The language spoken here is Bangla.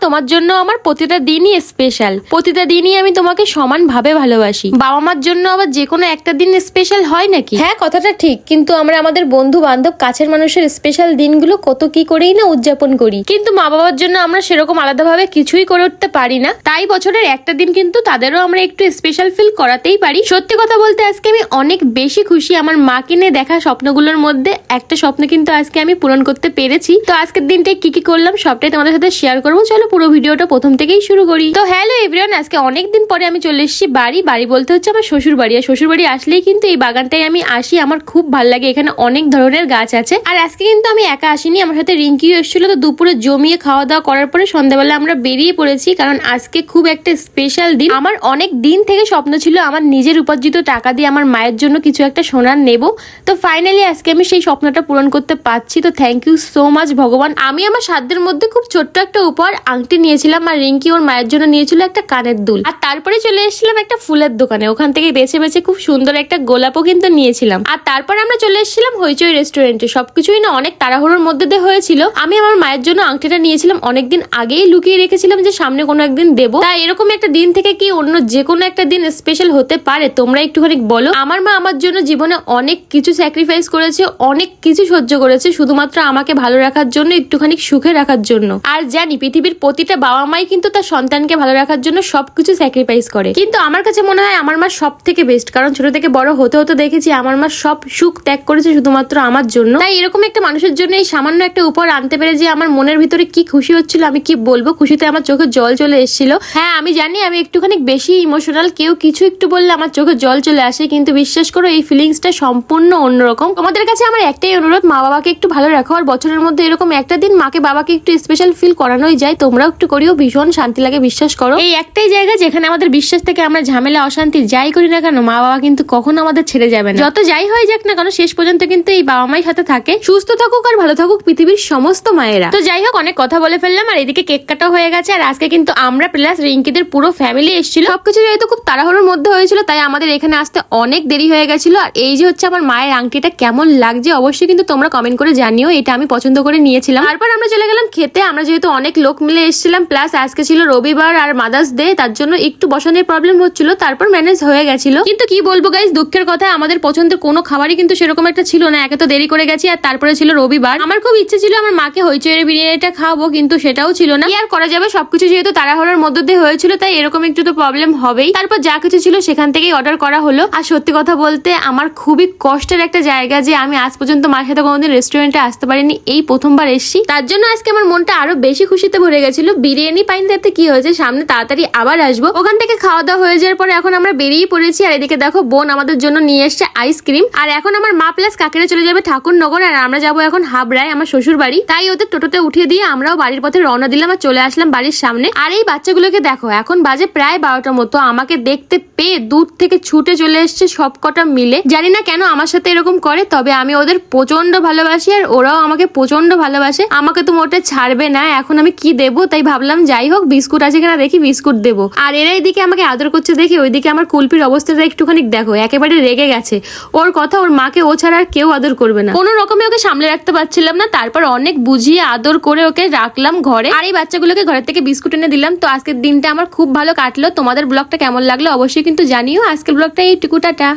তোমার জন্য আমার প্রতিটা দিনই স্পেশাল, প্রতিটা দিনই আমি তোমাকে সমানভাবে ভালোবাসি। বাবা মার জন্য আবার যে কোনো একটা দিন স্পেশাল হয় নাকি? হ্যাঁ, কথাটা ঠিক, কিন্তু আমরা আমাদের বন্ধু বান্ধব কাছের মানুষের স্পেশাল দিনগুলো কত কি করেই না উদযাপন করি, কিন্তু মা বাবার জন্য আমরা সেরকম আলাদাভাবে কিছুই করে উঠতে পারি না। তাই বছরের একটা দিন কিন্তু তাদেরও আমরা একটু স্পেশাল ফিল করাতেই পারি। সত্যি কথা বলতে আজকে আমি অনেক বেশি খুশি। আমার মাকে নিয়ে দেখা স্বপ্নগুলোর মধ্যে একটা স্বপ্ন কিন্তু আজকে আমি পূরণ করতে পেরেছি। তো আজকের দিনটাই কি কি করলাম সবটাই তোমাদের সাথে শেয়ার করবো। চলো পুরো ভিডিওটা প্রথম থেকেই শুরু করি। তো হ্যালো এভরিওয়ান, আজকে অনেকদিন পরে আমি চলে এসেছি বাড়ি বলতে হচ্ছে আমার শ্বশুর বাড়ি। আর শ্বশুর বাড়ি আসলেই কিন্তু এই বাগানটাই আমি আসি, আমার খুব ভালো লাগে। এখানে অনেক ধরনের গাছ আছে। আর আজকে কিন্তু আমি একা আসিনি, আমার সাথে রিঙ্কিও এসেছিল। তো দুপুরে জমিয়ে খাওয়া দাওয়া করার পরে সন্ধ্যাবেলা আমরা বেরিয়ে পড়েছি, কারণ আজকে খুব একটা স্পেশাল দিন। আমার অনেক দিন থেকে স্বপ্ন ছিল আমার নিজের উপার্জিত টাকা দিয়ে আমার মায়ের জন্য কিছু একটা সোনার নেব। তো ফাইনালি আজকে আমি সেই স্বপ্নটা পূরণ করতে পারছি। তো থ্যাংক ইউ সো মাচ ভগবান। আমি আমার সাধ্যের মধ্যে খুব ছোট্ট একটা উপহার আংটি নিয়েছিলাম, আর রিঙ্কি ওর মায়ের জন্য নিয়েছিল একটা কানের দুল। আর তারপরে চলে এসেছিলাম একটা ফুলের দোকানে, ওখান থেকে বেছে বেছে খুব সুন্দর একটা গোলাপও কিন্তু নিয়েছিলাম। আর তারপর আমরা চলে এসেছিলাম হইচই রেস্টুরেন্টে। সবকিছুই না অনেক তাড়াহুড়োর মধ্যে দিয়ে হয়েছিল। আমি আমার মায়ের জন্য আংটিটা নিয়েছিলাম, অনেকদিন আগেই লুকিয়ে রেখেছিলাম যে সামনে কোনো একদিন দেবো। তাই এরকম একটা দিন থেকে কি অন্য যে কোনো একটা দিন স্পেশাল হতে পারে? তোমরা একটুখানি বলো। আমার মা আমার জন্য জীবনে অনেক কিছু স্যাক্রিফাইস করেছে, অনেক কিছু সহ্য করেছে, শুধুমাত্র আমাকে ভালো রাখার জন্য, একটুখানি সুখে রাখার জন্য। আর জানি পৃথিবীর প্রতিটা বাবা মাই কিন্তু তার সন্তানকে ভালো রাখার জন্য সবকিছু স্যাক্রিফাইস করে, কিন্তু আমার কাছে মনে হয় আমার মা সব থেকে বেস্ট। কারণ ছোট থেকে বড় হতে হতে দেখেছি আমার মা সব সুখ ত্যাগ করেছে শুধুমাত্র আমার জন্য। তাই এরকম একটা মানুষের জন্য এই সামান্য একটা উপহার আনতে পেরে যে আমার মনের ভিতরে কি খুশি হচ্ছিল আমি কি বলবো। খুশিতে আমার চোখে জল চলে এসেছিল। হ্যাঁ আমি জানি আমি একটুখানি বেশি ইমোশনাল, কেউ কিছু একটু বললে আমার চোখে জল চলে আসে, কিন্তু বিশ্বাস করো এই ফিলিংসটা সম্পূর্ণ অন্যরকম। তোমাদের কাছে আমার একটাই অনুরোধ, মা বাবাকে একটু ভালো রাখো। আর বছরের মধ্যে এরকম একটা দিন মাকে বাবাকে একটু স্পেশাল ফিল করানোই যায়, তোমরাও একটু করিও, ভীষণ শান্তি লাগে। বিশ্বাস করো এই একটাই জায়গা যেখানে আমাদের বিশ্বাস থেকে আমরা ঝামেলা অশান্তি যাই করি না কেন, মা বাবা কিন্তু কখনো আমাদের ছেড়ে যাবে না। যত যাই হয়ে যাক না কেন শেষ পর্যন্ত কিন্তু এই বাবা মাই সাথে থাকে। সুস্থ থাকুক আর ভালো থাকুক পৃথিবীর সমস্ত মায়েরা। তো যাই হোক, অনেক কথা বলে ফেললাম। আর এদিকে কেক কাটাও হয়ে গেছে। আর আজকে কিন্তু আমরা প্লাস রিঙ্কিদের পুরো ফ্যামিলি এসেছিল। সবকিছু যেহেতু খুব তাড়াহুড়োর মধ্যে হয়েছিল, তাই আমাদের এখানে আসতে অনেক দেরি হয়ে গেছিল। আর এই যে হচ্ছে আমার মায়ের আংটিটা, কেমন লাগছে অবশ্যই কিন্তু তোমরা কমেন্ট করে জানিও। এটা আমি পছন্দ করে নিয়েছিলাম। তারপর আমরা চলে গেলাম খেতে। আমরা যেহেতু অনেক লোক মিলে এসেছিলাম, প্লাস আজকে ছিল রবিবার আর মাদার্স ডে, তার জন্য একটু বসানোর প্রবলেম হচ্ছিল, তারপর ম্যানেজ হয়ে গেছিল। কিন্তু কি বলবো গাইস, দুঃখের কথা আমাদের পছন্দের কোনো খাবারই কিন্তু সেরকম একটা ছিল না। একে তো দেরি করে গেছি, আর তারপরে ছিল রবিবার। আমার খুব ইচ্ছে ছিল আমার মাকে হইচইয়ের বিরিয়ানিটা খাওয়াবো, কিন্তু সেটাও ছিল না। কি আর করা যাবে, সবকিছু যেহেতু তাড়াহুড়োর মধ্যে দিয়ে হয়েছিল, তাই এরকম একটু তো প্রবলেম হবেই। তারপর যা কিছু ছিল সেখান থেকেই অর্ডার করা হলো। আর সত্যি কথা বলতে আমার খুবই কষ্টের একটা জায়গা যে আমি আজ পর্যন্ত মার সাথে কোনোদিন রেস্টুরেন্টে আসতে পারিনি, এই প্রথমবার এসেছি। তার জন্য আজকে আমার মনটা আরো বেশি খুশিতে ভরে গেছিল। বিরিয়ানি পাইনি তাতে কি হয়েছে, সামনে তাড়াতাড়ি আবার আসবো। ওখান থেকে খাওয়া দাওয়া হয়ে যাওয়ার পরে এখন আমরা বেরিয়ে পড়েছি। আর এদিকে দেখো বোন আমাদের জন্য নিয়ে এসছে আইসক্রিম। আর এখন আমার মা প্লাস কাকিরা চলে যাবে ঠাকুরনগর, আর আমরা যাবো এখন হাবড়ায় আমার শ্বশুর বাড়ি। তাই ওদের টোটোতে উঠিয়ে দিয়ে আমরাও বাড়ির পথে রওনা দিলাম আর চলে আসলাম বাড়ির সামনে। আর এই বাচ্চাগুলোকে দেখো, এখন বাজে প্রায় 12টার মতো। আমাকে দেখতে পেয়ে দূর থেকে ছুটে চলে এসছে সব কটা মিলে। জানি না কেন আমার সাথে এরকম করে, তবে আমি ওদের প্রচন্ড ভালোবাসি আর ওরাও আমাকে প্রচন্ড ভালোবাসে। আমাকে তো মোটে ছাড়বে না। এখন আমি কি দেবো তাই ভাবলাম যাই হোক বিস্কুট আছে কিনা দেখি, বিস্কুট দেবো। আর এরা এদিকে আমাকে আদর করছে দেখি, ওইদিকে আমার কুলপির অবস্থাটা একটুখানি দেখো, একেবারে রেগে গেছে। ওর কথা, ওর মাকে ও ছাড়া আর কেউ আদর করবে না। কোনো রকমে ওকে সামলে রাখতে পারছিলাম না, তারপর অনেক বুঝিয়ে আদর করে ওকে রাখলাম ঘরে। আর এই বাচ্চাগুলোকে ঘরের থেকে বিস্কুট এনে দিলাম। তো আজকের দিনটা আমার খুব ভালো কাটলো। তোমাদের ব্লগটা কেমন লাগলো অবশ্যই কিন্তু জানিও। আজকের ব্লগটা এইটুকু, টাটা।